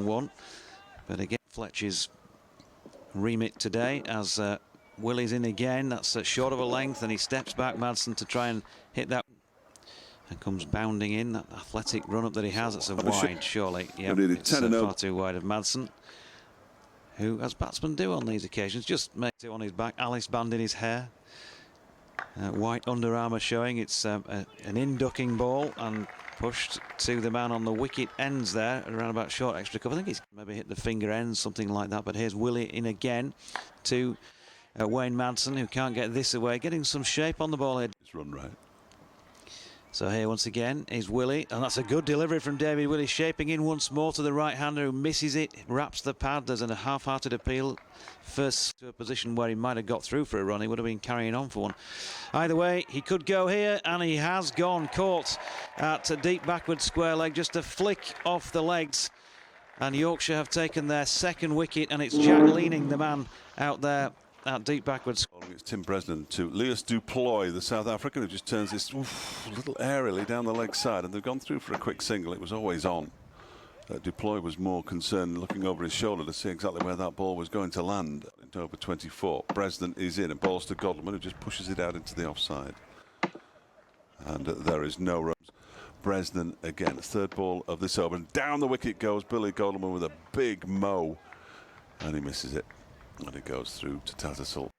one. But again, Fletcher's remit today as Willie's in again. That's short of a length, and he steps back, Madsen, to try and hit that. And comes bounding in, that athletic run-up that he has. It's a wide, surely. Yeah, it's far too wide of Madsen, who, as batsmen do on these occasions, just makes it on his back. Alice band in his hair. White Under Armour showing. It's an in-ducking ball and pushed to the man on the wicket ends there, around about short extra cover. I think he's maybe hit the finger ends, something like that. But here's Willie in again to Wayne Madsen, who can't get this away. Getting some shape on the ball here. It's run right. So here once again is Willie, and that's a good delivery from David Willie, shaping in once more to the right-hander who misses it, wraps the pad. There's a half-hearted appeal. First to a position where he might have got through for a run. He would have been carrying on for one. Either way, he could go here, and he has gone. Caught at a deep backward square leg, just a flick off the legs. And Yorkshire have taken their second wicket, and it's Jack Leaning, the man out there at deep backwards. It's Tim Bresnan to Lewis Duploy, the South African, who just turns this little aerially down the leg side, and they've gone through for a quick single. It was always on. Duploy was more concerned looking over his shoulder to see exactly where that ball was going to land. Into over 24. Bresnan is in and balls to Godleman, who just pushes it out into the offside. And there is no runs. Bresnan again, third ball of this over, and down the wicket goes Billy Godleman with a big mow, and he misses it. And it goes through to Tattersall.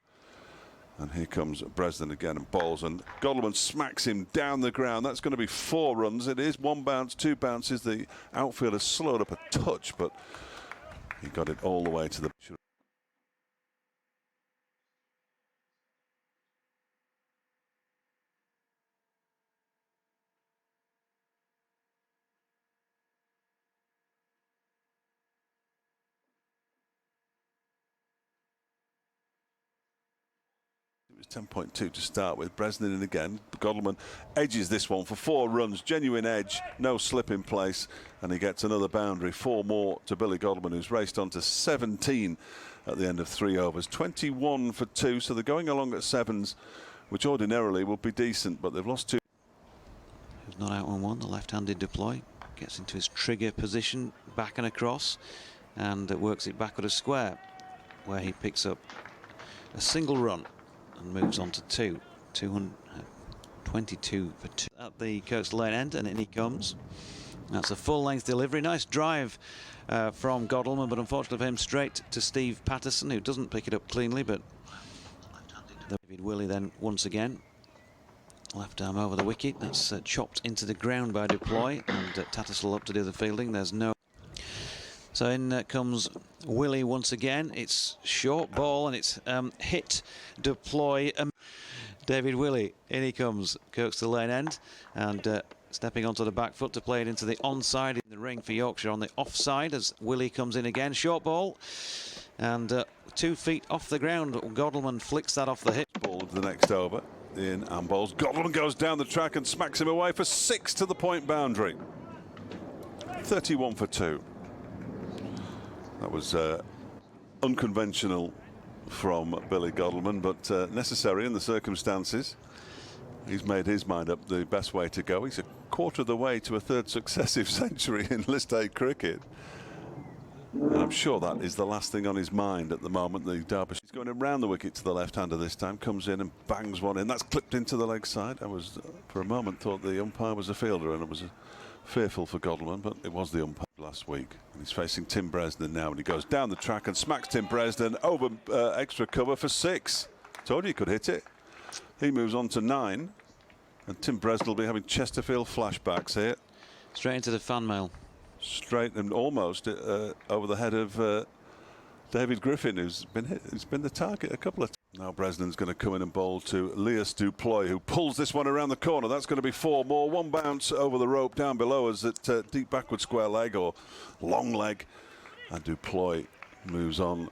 And here comes Bresnan again and balls, and Godleman smacks him down the ground. That's going to be 4 runs. It is 1 bounce, 2 bounces. The outfielder slowed up a touch, but he got it all the way to the... It was 10.2 to start with. Bresnan in again. Godleman edges this one for 4 runs. Genuine edge, no slip in place, and he gets another boundary. 4 more to Billy Godleman, who's raced on to 17 at the end of 3 overs. 21 for 2, so they're going along at 7s, which ordinarily would be decent, but they've lost 2. Who's not out on 1, the left-handed deploy. Gets into his trigger position, back and across, and works it back at a square, where he picks up a single run and moves on to 22 for 2 at the coastal lane end, and in he comes. That's a full-length delivery. Nice drive from Godleman, but unfortunately for him, straight to Steve Patterson, who doesn't pick it up cleanly. But David Willie then once again, left arm over the wicket. That's chopped into the ground by Deploy, and Tattersall up to do the fielding. There's no... So in comes Willie once again. It's short ball, and it's hit Deploy. David Willie, in he comes, coax to the lane end, and stepping onto the back foot to play it into the onside in the ring for Yorkshire on the offside as Willie comes in again. Short ball, and 2 feet off the ground. Godleman flicks that off the hip. Ball to the next over. In and balls. Godleman goes down the track and smacks him away for 6 to the point boundary. 31 for 2. That was unconventional from Billy Godleman, but necessary in the circumstances. He's made his mind up the best way to go. He's a quarter of the way to a 3rd successive century in List A cricket. And I'm sure that is the last thing on his mind at the moment. The Derbyshire is going around the wicket to the left-hander this time, comes in and bangs one in. That's clipped into the leg side. I was, for a moment, thought the umpire was a fielder, and it was fearful for Godleman, but it was the umpire last week. And he's facing Tim Bresnan now, and he goes down the track and smacks Tim Bresnan over extra cover for 6. Told you he could hit it. He moves on to 9, and Tim Bresnan will be having Chesterfield flashbacks here. Straight into the fan mail. Straight and almost over the head of David Griffin, who's been hit. He's been the target a couple of times. Now Bresnan's going to come in and bowl to Lewis Duploy, who pulls this one around the corner. That's going to be 4 more. 1 bounce over the rope down below us at deep backward square leg or long leg. And Duploy moves on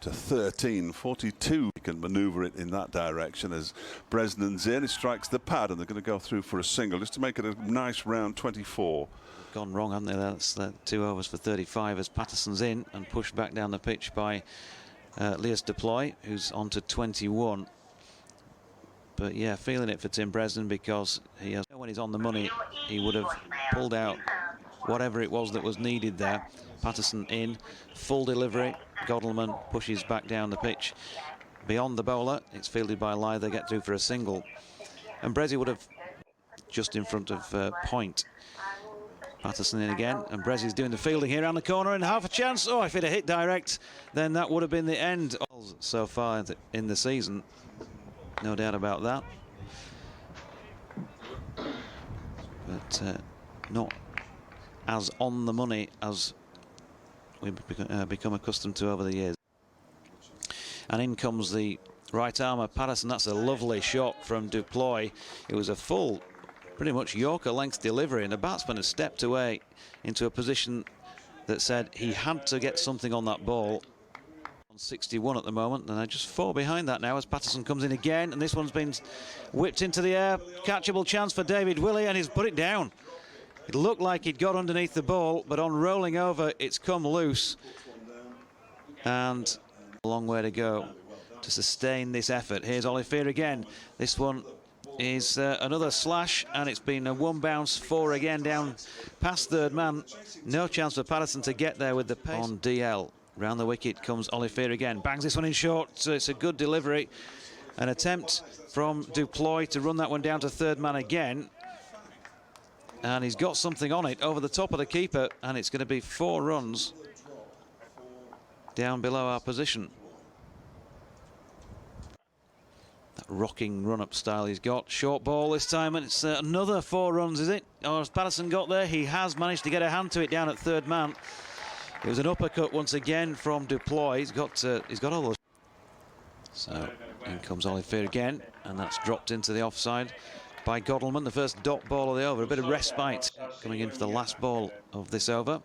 to 13. 42. He can manoeuvre it in that direction as Bresnan's in. He strikes the pad, and they're going to go through for a single just to make it a nice round 24. Gone wrong, haven't they? That's 2 overs for 35 as Patterson's in and pushed back down the pitch by Lewis Deploy, who's on to 21. But yeah, feeling it for Tim Bresnan, because he has, when he's on the money, he would have pulled out whatever it was that was needed there. Patterson in, full delivery. Godleman pushes back down the pitch. Beyond the bowler, it's fielded by Lyther, they get through for a single. And Brezzy would have just in front of point. Patterson in again, and Brezzy's doing the fielding here around the corner, and half a chance. Oh, if it had hit direct, then that would have been the end so far in the season. No doubt about that. But not as on the money as we've become accustomed to over the years. And in comes the right arm of Patterson. That's a lovely shot from Duploy. It was a full, pretty much Yorker length delivery, and the batsman has stepped away into a position that said he had to get something on that ball. On 61 at the moment, and they're just 4 behind that now as Patterson comes in again, and this one's been whipped into the air. Catchable chance for David Willey, and he's put it down. It looked like he'd got underneath the ball, but on rolling over, it's come loose. And a long way to go to sustain this effort. Here's Olivier again. This one is another slash, and it's been a one bounce 4 again down past third man. No chance for Patterson to get there with the pace. On DL. Round the wicket comes Olivier again. Bangs this one in short, so it's a good delivery. An attempt from Duploy to run that one down to third man again. And he's got something on it over the top of the keeper, and it's going to be 4 runs down below our position. That rocking run-up style he's got. Short ball this time, and it's another 4 runs, is it? Or has Patterson got there? He has managed to get a hand to it down at third man. It was an uppercut once again from Duploy. He's got all those. So in comes Olivier again, and that's dropped into the offside by Godleman. The first dot ball of the over. A bit of respite coming in for the last ball of this over.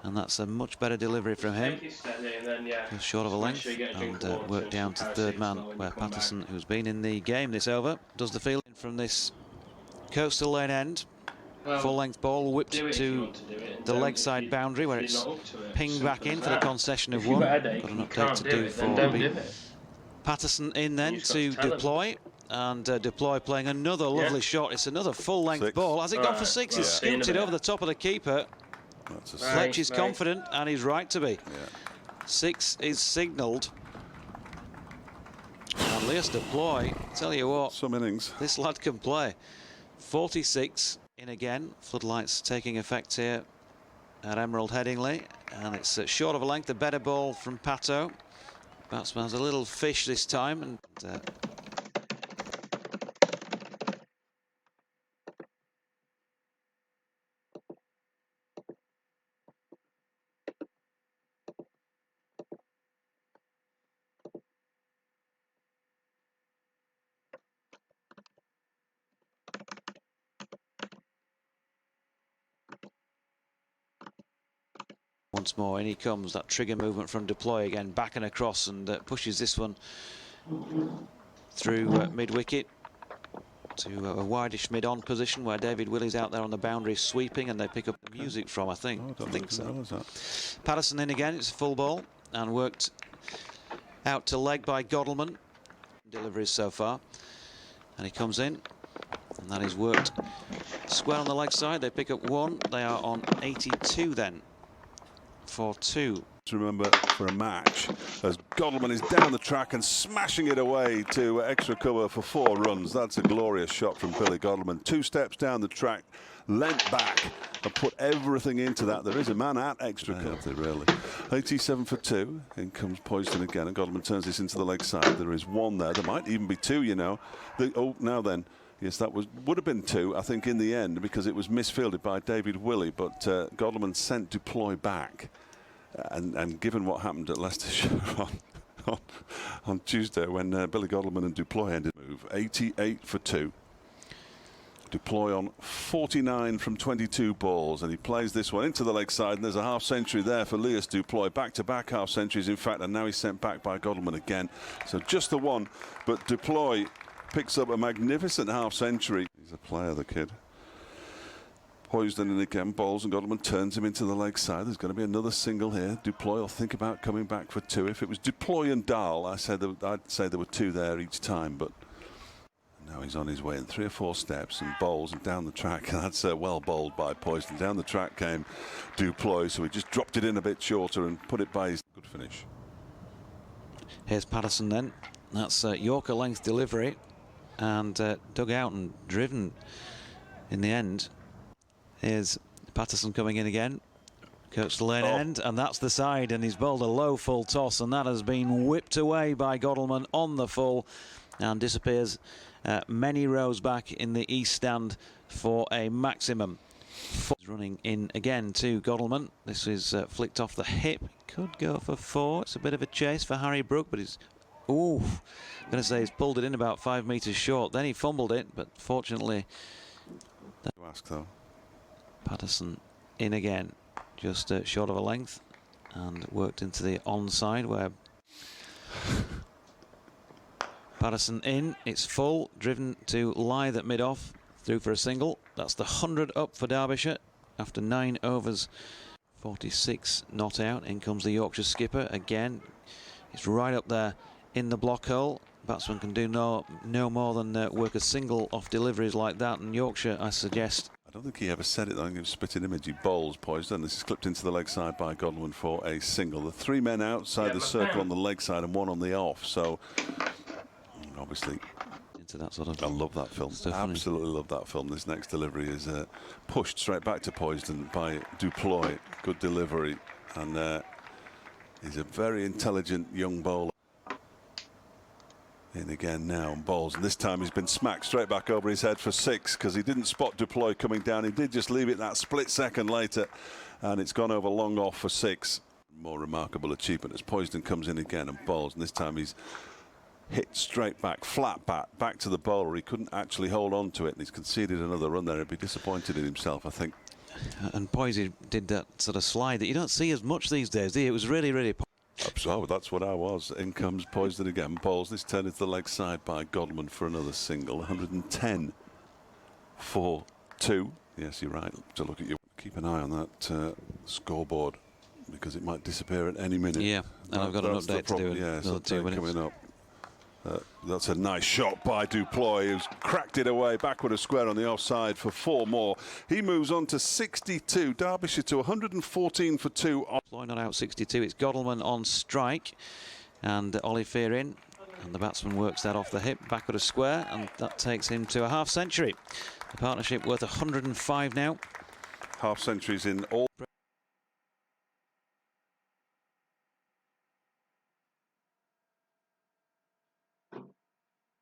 And that's a much better delivery from him. Just short of a length, and worked down to third man, where Patterson, who's been in the game this over, does the fielding from this coastal lane end. Full length ball whipped to the leg side boundary, where it's pinged back in for the concession of 1. Got an update to do for Patterson in then to Duploy. And Duploy playing another lovely shot. It's another full-length ball. Has it gone for 6? He's scooped it over the top of the keeper. Fletch is confident, and he's right to be. 6 is signalled. And Lewis Duploy, tell you what, some innings. This lad can play. 46 in again. Floodlights taking effect here at Emerald Headingley. And it's short of a length, a better ball from Pato. Batsman has a little fish this time, and once more, in he comes, that trigger movement from Duploy again, back and across, and pushes this one through mid-wicket to a wideish mid-on position, where David Willey's out there on the boundary sweeping, and they pick up the music from, I think. I think so. Patterson in again, it's a full ball, and worked out to leg by Godleman. Deliveries so far. And he comes in, and that is worked square on the leg side. They pick up 1. They are on 82 then. For 2. To remember for a match, as Godleman is down the track and smashing it away to extra cover for 4 runs. That's a glorious shot from Billy Godleman. 2 steps down the track, leant back and put everything into that. There is a man at extra cover, really. 87 for 2. In comes Poisson again, and Godleman turns this into the leg side. There is 1 there. There might even be 2, you know. Oh, now then. Yes, that would have been 2, I think, in the end, because it was misfielded by David Willey, but Godleman sent Duploy back. And given what happened at Leicestershire on Tuesday, when Billy Godleman and Duploy ended the move, 88 for 2. Duploy on 49 from 22 balls, and he plays this one into the leg side, and there's a half-century there for Lewis Duploy. Back-to-back half-centuries, in fact, and now he's sent back by Godleman again. So just the one, but Duploy picks up a magnificent half-century. He's a player, the kid. Poised in again, bowls, and Godleman turns him into the leg side. There's going to be another single here. Duploy will think about coming back for 2. If it was Duploy and Dahl, I'd say there were 2 there each time, but Now he's on his way in 3 or 4 steps and bowls and down the track. That's well bowled by Poisson. Down the track came Duploy, so he just dropped it in a bit shorter and put it by his good finish. Here's Patterson then. That's Yorker length delivery and dug out and driven in the end. Here's Patterson coming in again. Coach the lane end, and that's the side, and he's bowled a low full toss, and that has been whipped away by Godleman on the full and disappears many rows back in the east stand for a maximum. Running in again to Godleman. This is flicked off the hip. Could go for 4. It's a bit of a chase for Harry Brook, but he's I'm going to say he's pulled it in about 5 metres short. Then he fumbled it, but fortunately, Patterson in again. Just short of a length and worked into the onside where Patterson in. It's full, driven to Lythe at mid-off, through for a single. That's the 100 up for Derbyshire after 9 overs. 46 not out. In comes the Yorkshire skipper again. It's right up there in the block hole. Batsman can do no more than work a single off deliveries like that, and Yorkshire, I suggest. I don't think he ever said it. I think it was spitting image. He bowls Poisson. This is clipped into the leg side by Godleman for a single. The 3 men outside the circle on the leg side and 1 on the off. So obviously into that sort of. I love that film. Absolutely love that film. This next delivery is pushed straight back to Poisson by Duploy. Good delivery, and he's a very intelligent young bowler. In again now and bowls, and this time he's been smacked straight back over his head for 6 because he didn't spot Duploy coming down. He did just leave it that split second later, and it's gone over long off for 6. More remarkable achievement as Poisson comes in again and bowls, and this time he's hit straight back, flat back to the bowler. He couldn't actually hold on to it, and he's conceded another run there. He'd be disappointed in himself, I think. And Poisson did that sort of slide that you don't see as much these days, do you? It was really So that's what I was. In comes Poisson again. Bowls this turn into the leg side by Godleman for another single. 110 for 2. Yes, you're right. To look at you. Keep an eye on that scoreboard because it might disappear at any minute. Yeah, and I've got an update to do. Yeah, another 2 minutes coming up. That's a nice shot by Duploy, who's cracked it away backward of square on the offside for 4 more. He moves on to 62. Derbyshire to 114 for 2. Duploy not out 62. It's Godleman on strike, and Olivier in, and the batsman works that off the hip backward of square, and that takes him to a half century. The partnership worth 105 now. Half centuries in all.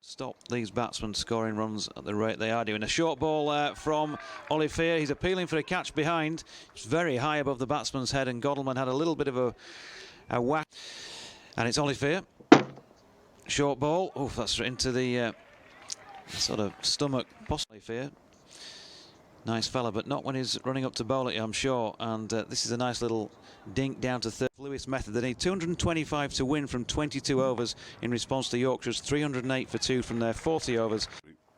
Stop these batsmen scoring runs at the rate they are doing. A short ball from Olivier. He's appealing for a catch behind. It's very high above the batsman's head, and Godleman had a little bit of a whack. And it's Olivier. Short ball. Oh, that's into the sort of stomach. Olivier. Nice fella, but not when he's running up to bowl it, I'm sure. And this is a nice little dink down to third. Lewis method. They need 225 to win from 22 overs in response to Yorkshire's 308 for 2 from their 40 overs.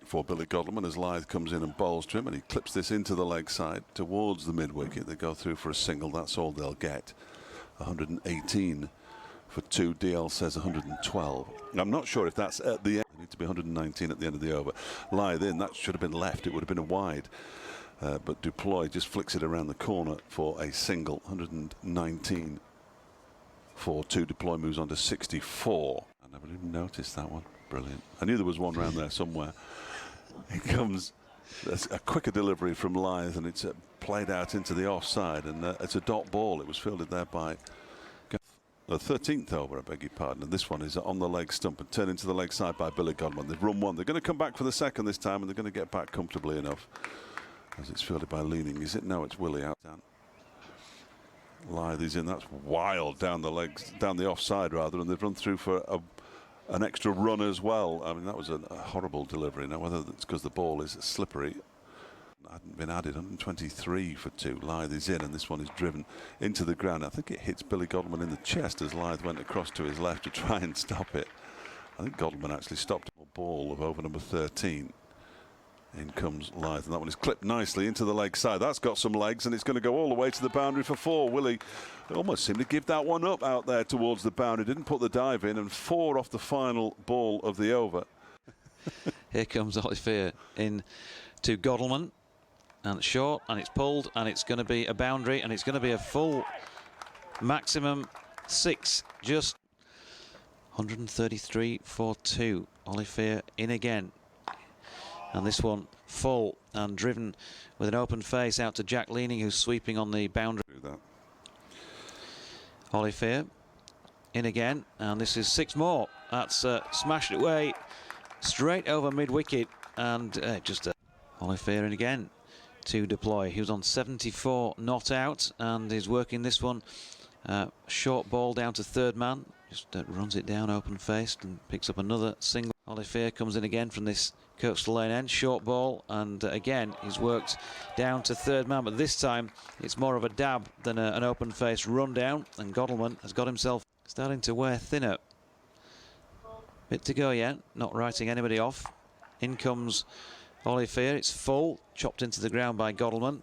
For Billy Godleman as Lythe comes in and bowls to him, and he clips this into the leg side towards the mid wicket. They go through for a single. That's all they'll get. 118 for 2. DL says 112. I'm not sure if that's at the end. They need to be 119 at the end of the over. Lythe in. That should have been left. It would have been a wide. But Duploy just flicks it around the corner for a single. 119 for 2. Duploy moves on to 64. I never even noticed that one. Brilliant. I knew there was one round there somewhere. It comes a quicker delivery from Lythe, and it's played out into the offside, and it's a dot ball. It was fielded there by the 13th over, I beg your pardon, and this one is on the leg stump and turned into the leg side by Billy Godleman. They've run 1. They're going to come back for the second this time, and they're going to get back comfortably enough. As it's fielded by Leaning. Is it? No, it's Willie out. Lythe is in. That's wild down the legs, down the offside rather, and they've run through for an extra run as well. I mean, that was a horrible delivery. Now, whether it's because the ball is slippery, hadn't been added. 123 for 2. Lythe is in, and this one is driven into the ground. I think it hits Billy Godleman in the chest as Lythe went across to his left to try and stop it. I think Godleman actually stopped a ball of over number 13. In comes Lythe, and that one is clipped nicely into the leg side. That's got some legs, and it's going to go all the way to the boundary for 4. Willie almost seemed to give that one up out there towards the boundary. Didn't put the dive in, and 4 off the final ball of the over. Here comes Olivier in to Godleman. And it's short, and it's pulled, and it's going to be a boundary, and it's going to be a full maximum 6. Just 133 for 2. Olivier in again. And this one full and driven with an open face out to Jack Leaning, who's sweeping on the boundary. Olivier in again, and this is 6 more. That's smashed away straight over mid-wicket, and just Olivier in again to deploy. He was on 74 not out, and is working this one. Short ball down to third man, just runs it down open-faced and picks up another single. Olivier comes in again from this Kirkstall Lane end, short ball, and again he's worked down to third man, but this time it's more of a dab than an open-faced run down, and Godleman has got himself starting to wear thinner. Bit to go yet, not writing anybody off. In comes Olivier, it's full, chopped into the ground by Godleman.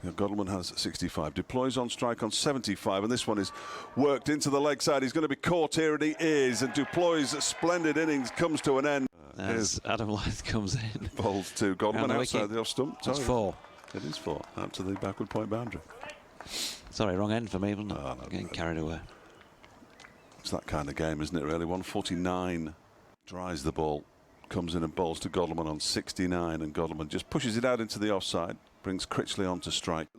Yeah, Godleman has 65, deploys on strike on 75, and this one is worked into the leg side. He's going to be caught here, and he is, and Duploy's splendid innings comes to an end. As Adam Lyth comes in. Bowls to Godleman outside the off stump. That's 4. It is 4, out to the backward point boundary. Sorry, wrong end for me, wasn't it? No, getting carried away. It's that kind of game, isn't it, really? 149, dries the ball, comes in and bowls to Godleman on 69, and Godleman just pushes it out into the offside, brings Critchley on to strike.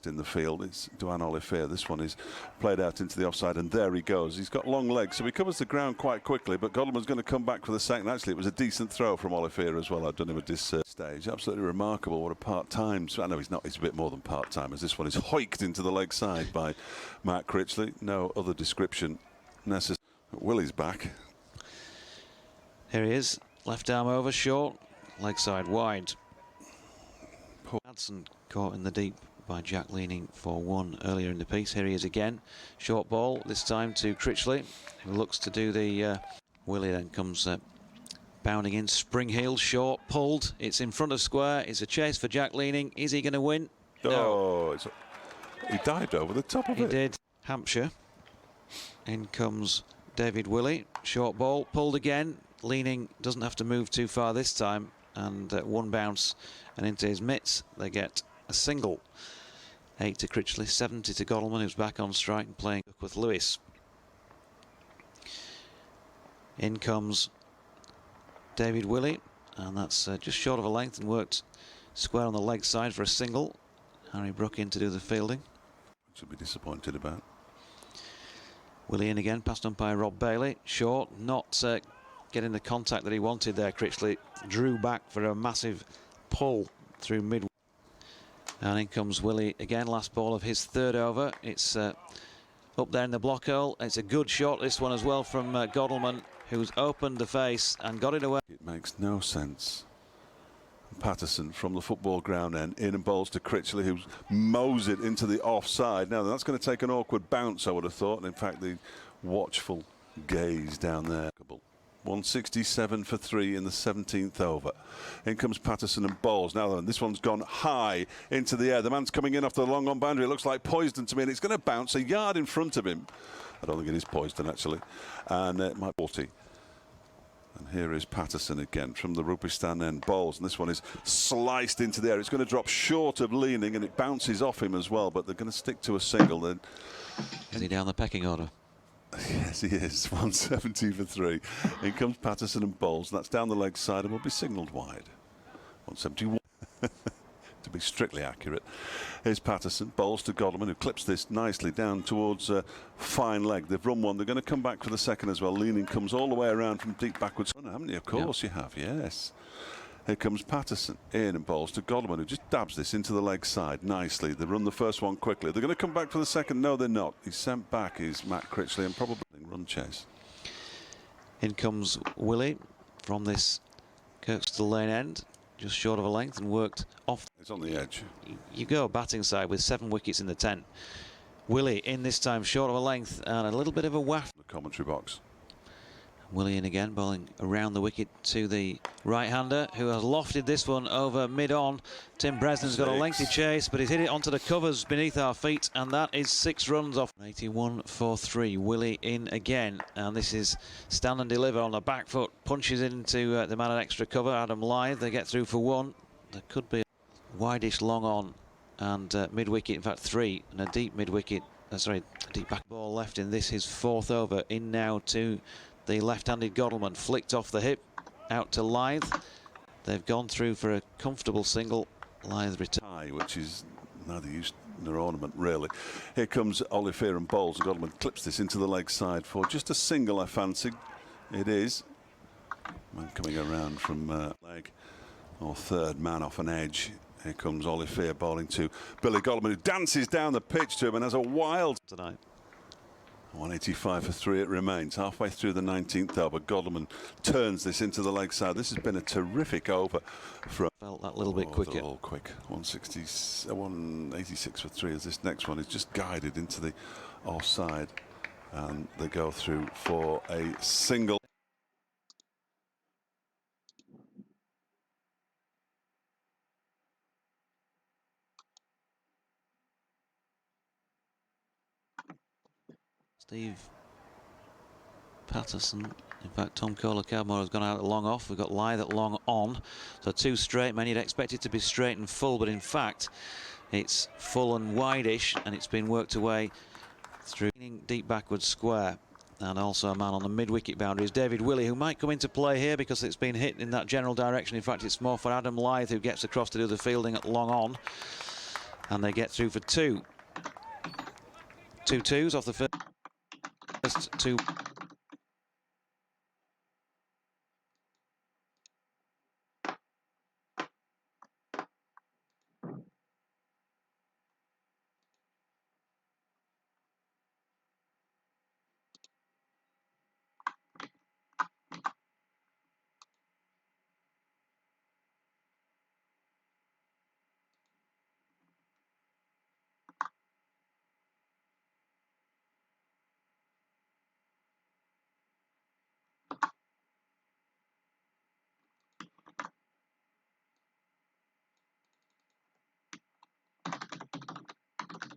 In the field, it's Duan Olivier. This one is played out into the offside, and there he goes. He's got long legs, so he covers the ground quite quickly, but Godleman's going to come back for the second. Actually, it was a decent throw from Olivier as well. I've done him at this stage. Absolutely remarkable. What a part-time. I know he's not, he's a bit more than part-time, as this one is hoiked into the leg side by Mark Critchley. No other description necessary. Willie's back. Here he is, left arm over, short, leg side wide. Hudson caught in the deep by Jack Leaning for 1 earlier in the piece. Here he is again, short ball, this time to Critchley, who looks to do the Willie then comes bounding in, spring heel, short, pulled, it's in front of square, it's a chase for Jack Leaning. Is he going to win? No. He dived over the top of it. He did. Hampshire. In comes David Willey, short ball, pulled again. Leaning doesn't have to move too far this time, and 1 bounce and into his mitts. They get a single. 8 to Critchley, 70 to Godleman, who's back on strike and playing with Lewis. In comes David Willey, and that's just short of a length and worked square on the leg side for a single. Harry Brook in to do the fielding. Should be disappointed about. Willey in again, past umpire Rob Bailey. Short, not getting the contact that he wanted there. Critchley drew back for a massive pull through mid. And in comes Willey again, last ball of his 3rd over. It's up there in the block hole. It's a good shot, this one as well, from Godleman, who's opened the face and got it away. It makes no sense. Patterson from the football ground end, in and bowls to Critchley, who mows it into the offside. Now, that's going to take an awkward bounce, I would have thought. And in fact, the watchful gaze down there. 167 for 3 in the 17th over. In comes Patterson and bowls. Now then, this one's gone high into the air. The man's coming in off the long on boundary. It looks like Poisden to me, and it's going to bounce a yard in front of him. I don't think it is Poisden, actually. And it might be 40. And here is Patterson again from the Rupistan end, bowls, and this one is sliced into the air. It's going to drop short of Leaning, and it bounces off him as well, but they're going to stick to a single. Then is he down the pecking order? Yes, he is. 170 for 3. In comes Patterson and bowls, and that's down the leg side and will be signalled wide. 171 to be strictly accurate. Here's Patterson, bowls to Godleman, who clips this nicely down towards fine leg. They've run 1. They're going to come back for the second as well. Leaning comes all the way around from deep backwards. Oh, haven't you? Of course you have, yes. Here comes Patterson in and bowls to Godleman, who just dabs this into the leg side nicely. They run the first one quickly. They're going to come back for the second. No, they're not. He's sent back, is Matt Critchley, and probably run chase. In comes Willey from this Kirkstall Lane end, just short of a length, and worked off. It's on the edge. You go batting side with 7 wickets in the 10. Willey in this time, short of a length, and a little bit of a waft. The commentary box. Willie in again, bowling around the wicket to the right-hander, who has lofted this one over mid-on. Tim Bresnan's got a lengthy chase, but he's hit it onto the covers beneath our feet, and that is 6 runs off. 81 for 3. Willie in again, and this is stand and deliver on the back foot. Punches into the man at extra cover, Adam Lyth. They get through for 1. There could be a wideish long on and mid-wicket, in fact 3, and a deep mid-wicket. Sorry, a deep back ball left in this, his 4th over. In now to the left-handed Godleman, flicked off the hip, out to Lyth. They've gone through for a comfortable single. Lyth retire, which is neither use nor ornament, really. Here comes Olivier and bowls. Godleman clips this into the leg side for just a single, I fancy. It is. Man coming around from leg, or third man off an edge. Here comes Olivier bowling to Billy Godleman, who dances down the pitch to him and has a wild tonight. 185 for 3 it remains, halfway through the 19th over. Godleman turns this into the leg side. This has been a terrific over from... Felt that little bit quicker. A little quick. 186 for 3 as this next one is just guided into the offside. And they go through for a single. Steve Patterson, in fact Tom Kohler-Cowmore has gone out at long off. We've got Lyth at long on, so 2 straight men. You'd expect it to be straight and full, but in fact it's full and wideish, and it's been worked away through deep backward square. And also a man on the mid-wicket boundary is David Willey, who might come into play here because it's been hit in that general direction. In fact, it's more for Adam Lyth, who gets across to do the fielding at long on, and they get through for 2. 2 twos off the first 2.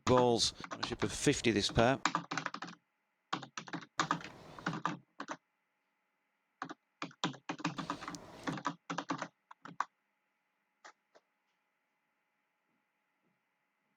Balls, ownership of 50 this pair.